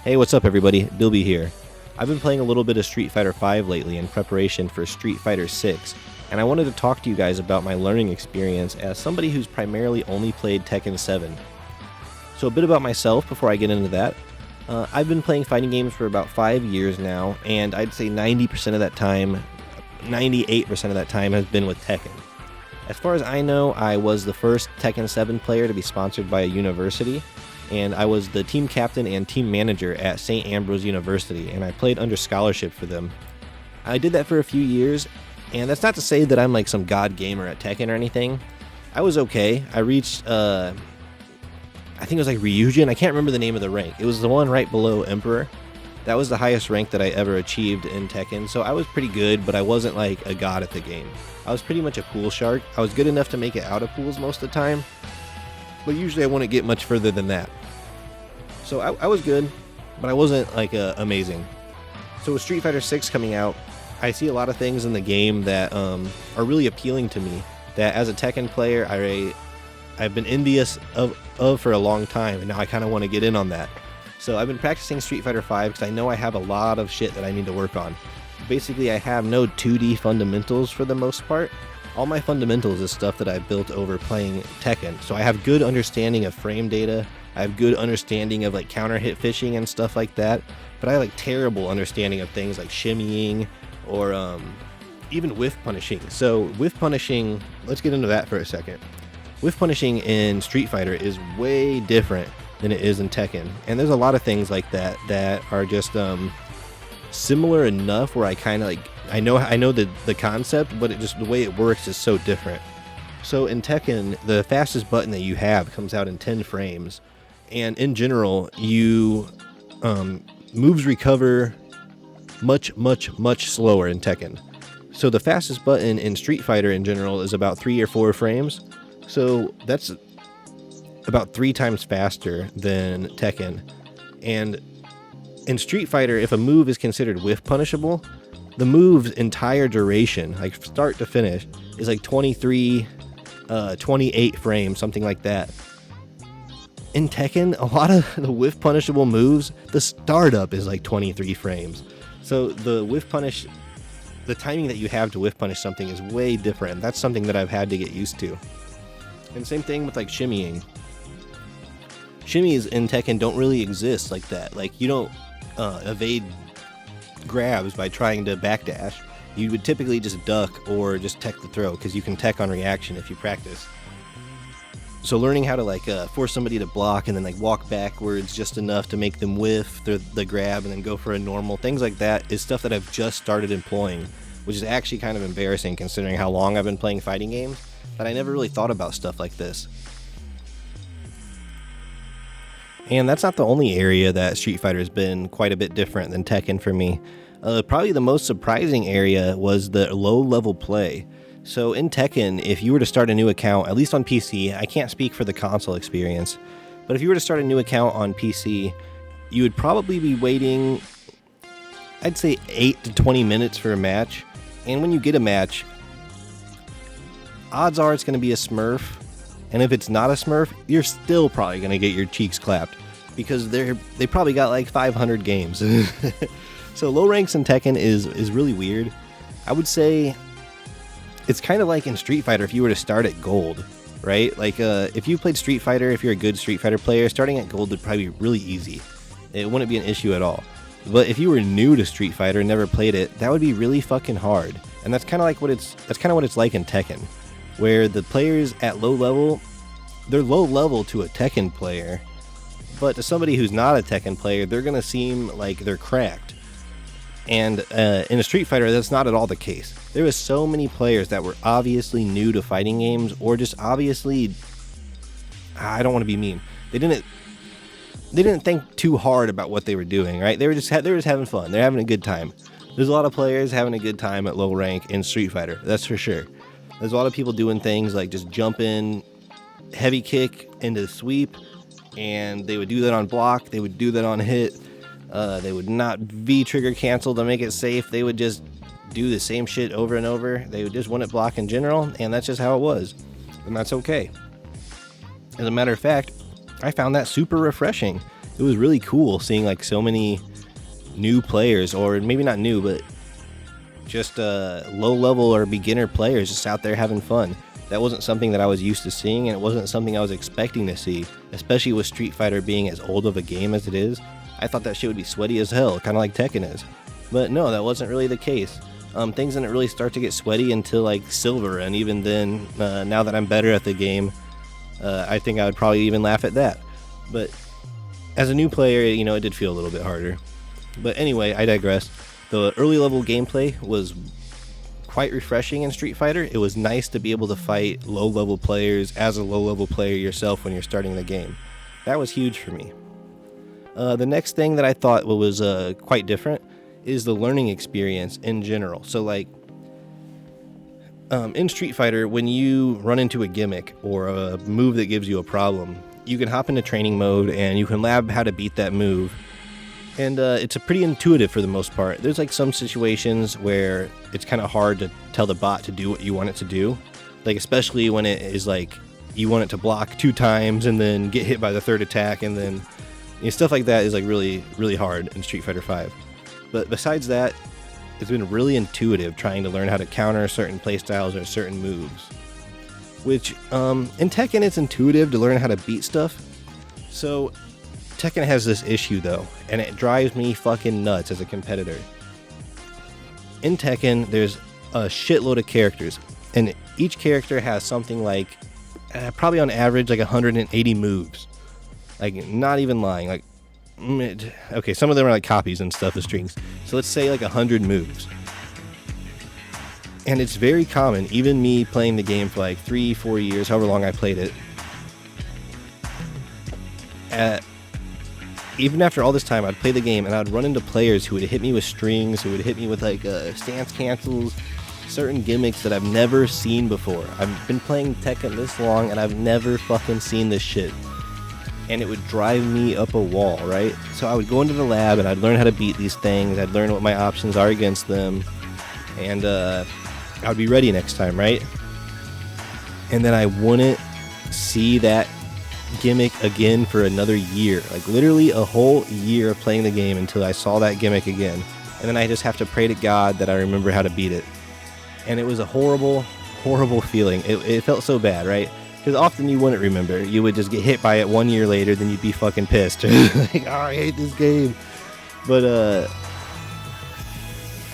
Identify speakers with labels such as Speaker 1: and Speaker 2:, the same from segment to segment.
Speaker 1: Hey, what's up everybody? Bilby here. I've been playing a little bit of Street Fighter V lately in preparation for Street Fighter 6, and I wanted to talk to you guys about my learning experience as somebody who's primarily only played Tekken 7. So a bit about myself before I get into that. I've been playing fighting games for about 5 years now, and I'd say 98% of that time has been with Tekken. As far as I know, I was the first Tekken 7 player to be sponsored by a university, and I was the team captain and team manager at St. Ambrose University, and I played under scholarship for them. I did that for a few years, and that's not to say that I'm like some god gamer at Tekken or anything. I was okay. I reached, I think it was like Ryujin. I can't remember the name of the rank. It was the one right below Emperor. That was the highest rank that I ever achieved in Tekken, so I was pretty good, but I wasn't like a god at the game. I was pretty much a pool shark. I was good enough to make it out of pools most of the time, but usually I wouldn't get much further than that. So I was good, but I wasn't like amazing. So with Street Fighter 6 coming out, I see a lot of things in the game that are really appealing to me, that as a Tekken player I've been envious of for a long time, and now I kind of want to get in on that. So I've been practicing Street Fighter 5 because I know I have a lot of shit that I need to work on. Basically, I have no 2D fundamentals for the most part. All my fundamentals is stuff that I built over playing Tekken. So I have good understanding of frame data. I have good understanding of like counter hit fishing and stuff like that. But I have like terrible understanding of things like shimmying or even whiff punishing. So whiff punishing, let's get into that for a second. Whiff punishing in Street Fighter is way different than it is in Tekken. And there's a lot of things like that that are just similar enough where I kind of like I know the concept, but it just the way it works is so different. So in Tekken, the fastest button that you have comes out in 10 frames, and in general, you moves recover much slower in Tekken. So the fastest button in Street Fighter in general is about 3 or 4 frames. So that's about 3 times faster than Tekken. And in Street Fighter, if a move is considered whiff punishable, the move's entire duration, like start to finish, is like 23, 28 frames, something like that. In Tekken, a lot of the whiff punishable moves, the startup is like 23 frames. So the timing that you have to whiff punish something is way different. That's something that I've had to get used to. And same thing with like shimmying. Shimmies in Tekken don't really exist like that. Like you don't evade grabs by trying to backdash. You would typically just duck or just tech the throw, because you can tech on reaction if you practice. So learning how to like force somebody to block and then like walk backwards just enough to make them whiff the grab and then go for a normal, things like that is stuff that I've just started employing, which is actually kind of embarrassing considering how long I've been playing fighting games, but I never really thought about stuff like this. And that's not the only area that Street Fighter has been quite a bit different than Tekken for me. Probably the most surprising area was the low-level play. So in Tekken, if you were to start a new account, at least on PC, I can't speak for the console experience, but if you were to start a new account on PC, you would probably be waiting, I'd say 8 to 20 minutes for a match. And when you get a match, odds are it's going to be a Smurf. And if it's not a Smurf, you're still probably going to get your cheeks clapped, because they probably got like 500 games. So low ranks in Tekken is really weird. I would say it's kind of like in Street Fighter if you were to start at gold, right? Like if you played Street Fighter, if you're a good Street Fighter player, starting at gold would probably be really easy. It wouldn't be an issue at all. But if you were new to Street Fighter and never played it, that would be really fucking hard. And that's kind of what it's like in Tekken, where the players at low level, they're low level to a Tekken player, but to somebody who's not a Tekken player, they're going to seem like they're cracked. And in a Street Fighter, that's not at all the case. There was so many players that were obviously new to fighting games, or just obviously, I don't want to be mean, they didn't think too hard about what they were doing, right? They were just having fun. They're having a good time. There's a lot of players having a good time at low rank in Street Fighter, that's for sure. There's a lot of people doing things like just jump in, heavy kick into the sweep, and they would do that on block, they would do that on hit, they would not V-trigger cancel to make it safe, they would just do the same shit over and over, they would just want it block in general, and that's just how it was, and that's okay. As a matter of fact, I found that super refreshing. it was really cool seeing like so many new players, or maybe not new, but just low level or beginner players just out there having fun. That wasn't something that I was used to seeing, and it wasn't something I was expecting to see, especially with Street Fighter being as old of a game as it is. I thought that shit would be sweaty as hell, kind of like Tekken is. But no, that wasn't really the case. Things didn't really start to get sweaty until like Silver, and even then, now that I'm better at the game, I think I would probably even laugh at that. But as a new player, you know, it did feel a little bit harder. But anyway, I digress. The early level gameplay was quite refreshing in Street Fighter. It was nice to be able to fight low level players as a low level player yourself when you're starting the game. That was huge for me. The next thing that I thought was quite different is the learning experience in general. So like in Street Fighter, when you run into a gimmick or a move that gives you a problem, you can hop into training mode and you can lab how to beat that move. And it's a pretty intuitive for the most part. There's like some situations where it's kind of hard to tell the bot to do what you want it to do. Like especially when it is like you want it to block 2 times and then get hit by the 3rd attack, and then stuff like that is like really, really hard in Street Fighter 5. But besides that, it's been really intuitive trying to learn how to counter certain playstyles or certain moves. Which, in Tekken, it's intuitive to learn how to beat stuff. So Tekken has this issue though, and it drives me fucking nuts as a competitor. In Tekken, there's a shitload of characters, and each character has something like, probably on average, like 180 moves. Like, not even lying. Like, okay, some of them are like copies and stuff of strings. So let's say like 100 moves. And it's very common, even me playing the game for like 3-4 years, however long I played it. Even after all this time, I'd play the game and I'd run into players who would hit me with strings, who would hit me with like stance cancels, certain gimmicks that I've never seen before. I've been playing Tekken this long and I've never fucking seen this shit. And it would drive me up a wall, right? So I would go into the lab and I'd learn how to beat these things. I'd learn what my options are against them. And I would be ready next time, right? And then I wouldn't see that gimmick again for another year. Like literally a whole year of playing the game until I saw that gimmick again. And then I just have to pray to God that I remember how to beat it. And it was a horrible, horrible feeling. It felt so bad, right? Because often you wouldn't remember. You would just get hit by it 1 year later, then you'd be fucking pissed. Like, oh, I hate this game. But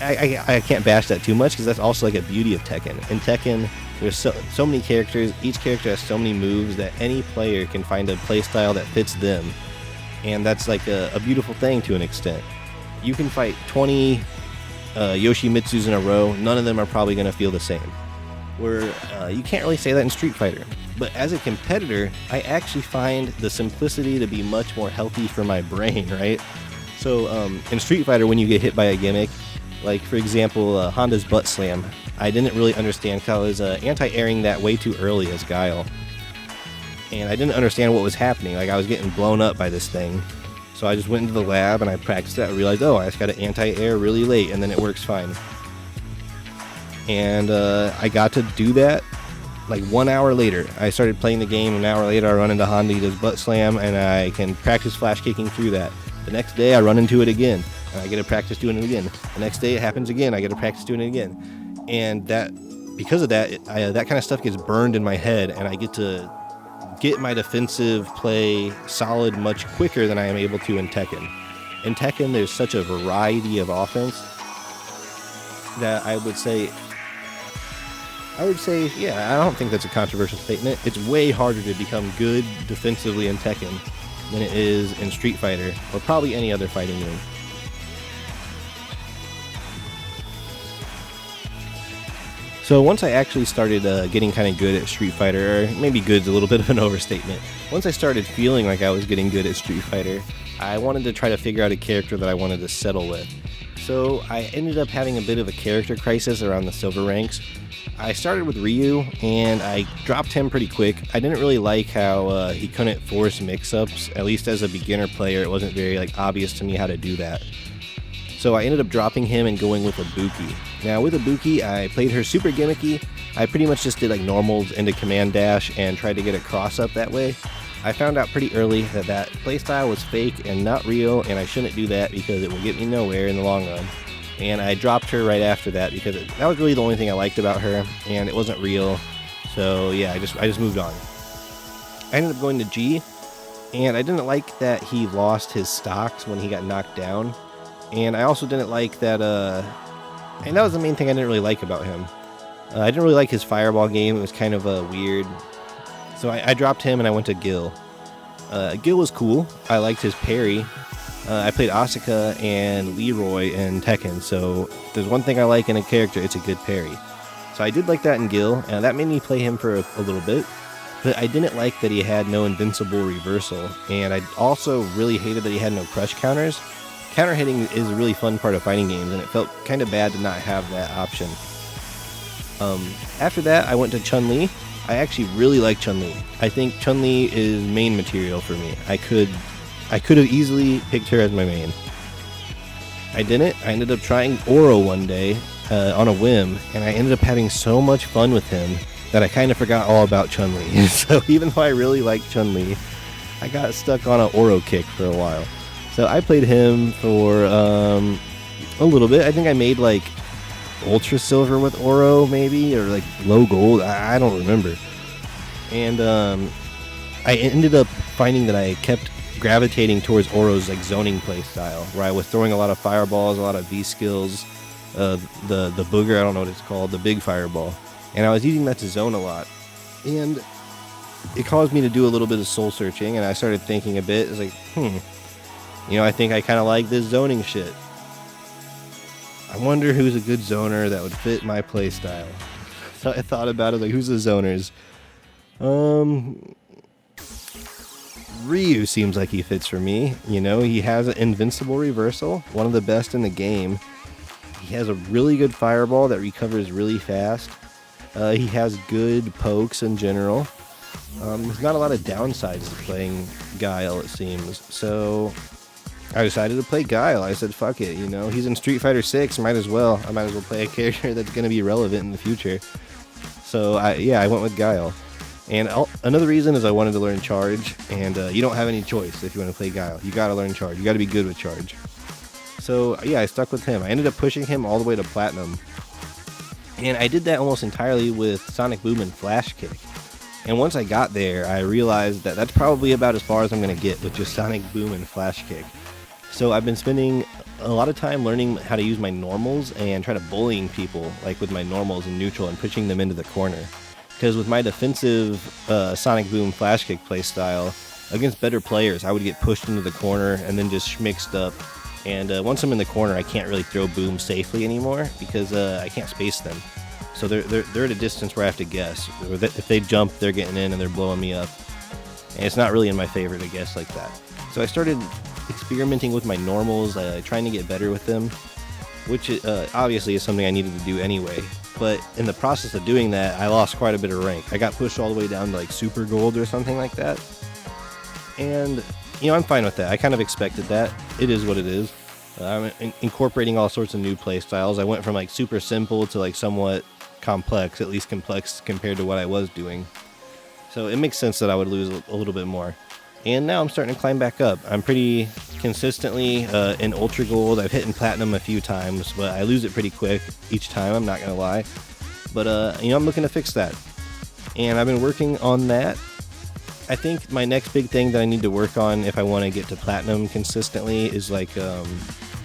Speaker 1: I can't bash that too much, because that's also like a beauty of Tekken. In Tekken, there's so many characters. Each character has so many moves that any player can find a playstyle that fits them. And that's like a beautiful thing to an extent. You can fight 20 Yoshimitsus in a row. None of them are probably going to feel the same. Where you can't really say that in Street Fighter. But as a competitor, I actually find the simplicity to be much more healthy for my brain, right? So in Street Fighter, when you get hit by a gimmick, like for example, Honda's butt slam, I didn't really understand because I was anti-airing that way too early as Guile. And I didn't understand what was happening. Like I was getting blown up by this thing. So I just went into the lab and I practiced it. I realized, oh, I just got to anti-air really late and then it works fine. And I got to do that like 1 hour later. I started playing the game, an hour later I run into Honda, he does butt slam, and I can practice flash kicking through that. The next day I run into it again, and I get to practice doing it again. The next day it happens again, I get to practice doing it again. And that, because of that, that kind of stuff gets burned in my head, and I get to get my defensive play solid much quicker than I am able to in Tekken. In Tekken, there's such a variety of offense that I would say, yeah, I don't think that's a controversial statement. It's way harder to become good defensively in Tekken than it is in Street Fighter, or probably any other fighting game. So once I actually started getting kind of good at Street Fighter, or maybe good's a little bit of an overstatement, once I started feeling like I was getting good at Street Fighter, I wanted to try to figure out a character that I wanted to settle with. So I ended up having a bit of a character crisis around the silver ranks. I started with Ryu, and I dropped him pretty quick. I didn't really like how he couldn't force mix-ups. At least as a beginner player, it wasn't very obvious to me how to do that. So I ended up dropping him and going with Ibuki. Now with Ibuki, I played her super gimmicky. I pretty much just did normals into command dash and tried to get a cross up that way. I found out pretty early that that playstyle was fake and not real, and I shouldn't do that because it will get me nowhere in the long run. And I dropped her right after that because that was really the only thing I liked about her, and it wasn't real. So yeah, I just moved on. I ended up going to G, and I didn't like that he lost his stocks when he got knocked down. And I also didn't like that, and that was the main thing I didn't really like about him. I didn't really like his fireball game. It was kind of weird. So I dropped him and I went to Gil. Gil was cool. I liked his parry. I played Asuka and Leroy in Tekken, so if there's one thing I like in a character, it's a good parry. So I did like that in Gil, and that made me play him for a little bit. But I didn't like that he had no invincible reversal, and I also really hated that he had no crush counters. Counter hitting is a really fun part of fighting games, and it felt kind of bad to not have that option. After that, I went to Chun-Li. I actually really like Chun-Li. I think Chun-Li is main material for me. I could have easily picked her as my main. I didn't. I ended up trying Oro one day on a whim, and I ended up having so much fun with him that I kind of forgot all about Chun-Li. So even though I really like Chun-Li, I got stuck on an Oro kick for a while. So I played him for a little bit. I think I made like Ultra Silver with Oro, maybe, or like low gold. I don't remember. And I ended up finding that I kept gravitating towards Oro's like zoning play style, where I was throwing a lot of fireballs, a lot of V skills, the booger, I don't know what it's called, the big fireball, and I was using that to zone a lot, and it caused me to do a little bit of soul searching, and I started thinking a bit. It's like, I think I kind of like this zoning shit. I wonder who's a good zoner that would fit my play style. So I thought about it, like, who's the zoners? Ryu seems like he fits for me. He has an invincible reversal, one of the best in the game. He has a really good fireball that recovers really fast. He has good pokes in general. There's not a lot of downsides to playing Guile, it seems. So I decided to play Guile. I said, fuck it, he's in Street Fighter 6, I might as well play a character that's going to be relevant in the future. So I went with Guile. And another reason is I wanted to learn Charge, and you don't have any choice if you want to play Guile. You got to learn Charge. You got to be good with Charge. So yeah, I stuck with him. I ended up pushing him all the way to Platinum. And I did that almost entirely with Sonic Boom and Flash Kick. And once I got there, I realized that that's probably about as far as I'm going to get with just Sonic Boom and Flash Kick. So I've been spending a lot of time learning how to use my normals and try to bullying people, like with my normals and neutral, and pushing them into the corner. Because with my defensive Sonic Boom Flash Kick playstyle, against better players, I would get pushed into the corner and then just schmixed up. And once I'm in the corner, I can't really throw boom safely anymore because I can't space them. So they're at a distance where I have to guess. If they jump, they're getting in and they're blowing me up. And it's not really in my favor to guess like that. So I started experimenting with my normals, trying to get better with them, which obviously is something I needed to do anyway. But in the process of doing that, I lost quite a bit of rank. I got pushed all the way down to like Super Gold or something like that. And, I'm fine with that. I kind of expected that. It is what it is. I'm incorporating all sorts of new play styles. I went from like super simple to like somewhat complex, at least complex compared to what I was doing. So it makes sense that I would lose a little bit more. And now I'm starting to climb back up. I'm pretty consistently in Ultra Gold. I've hit in Platinum a few times, but I lose it pretty quick each time, I'm not going to lie. But, I'm looking to fix that. And I've been working on that. I think my next big thing that I need to work on if I want to get to Platinum consistently is like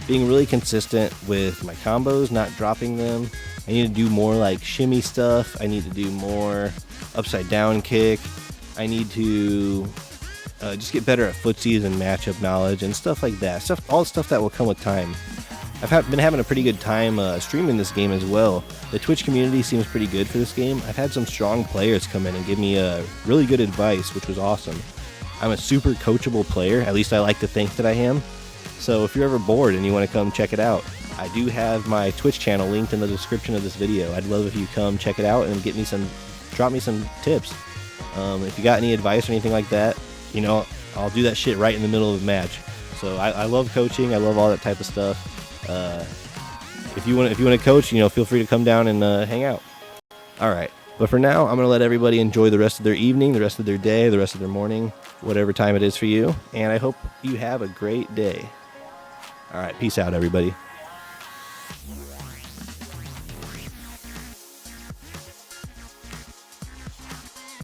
Speaker 1: being really consistent with my combos, not dropping them. I need to do more like shimmy stuff. I need to do more upside down kick. I need to just get better at footsies and matchup knowledge and stuff like that. All stuff that will come with time. I've been having a pretty good time streaming this game as well. The Twitch community seems pretty good for this game. I've had some strong players come in and give me really good advice, which was awesome. I'm a super coachable player, at least I like to think that I am. So if you're ever bored and you want to come check it out, I do have my Twitch channel linked in the description of this video. I'd love if you come check it out and drop me some tips. If you got any advice or anything like that, I'll do that shit right in the middle of a match. So I love coaching. I love all that type of stuff. If you want to coach, feel free to come down and hang out. All right, But for now, I'm going to let everybody enjoy the rest of their evening, the rest of their day, the rest of their morning, whatever time it is for you. And I hope you have a great day. All right, peace out, everybody.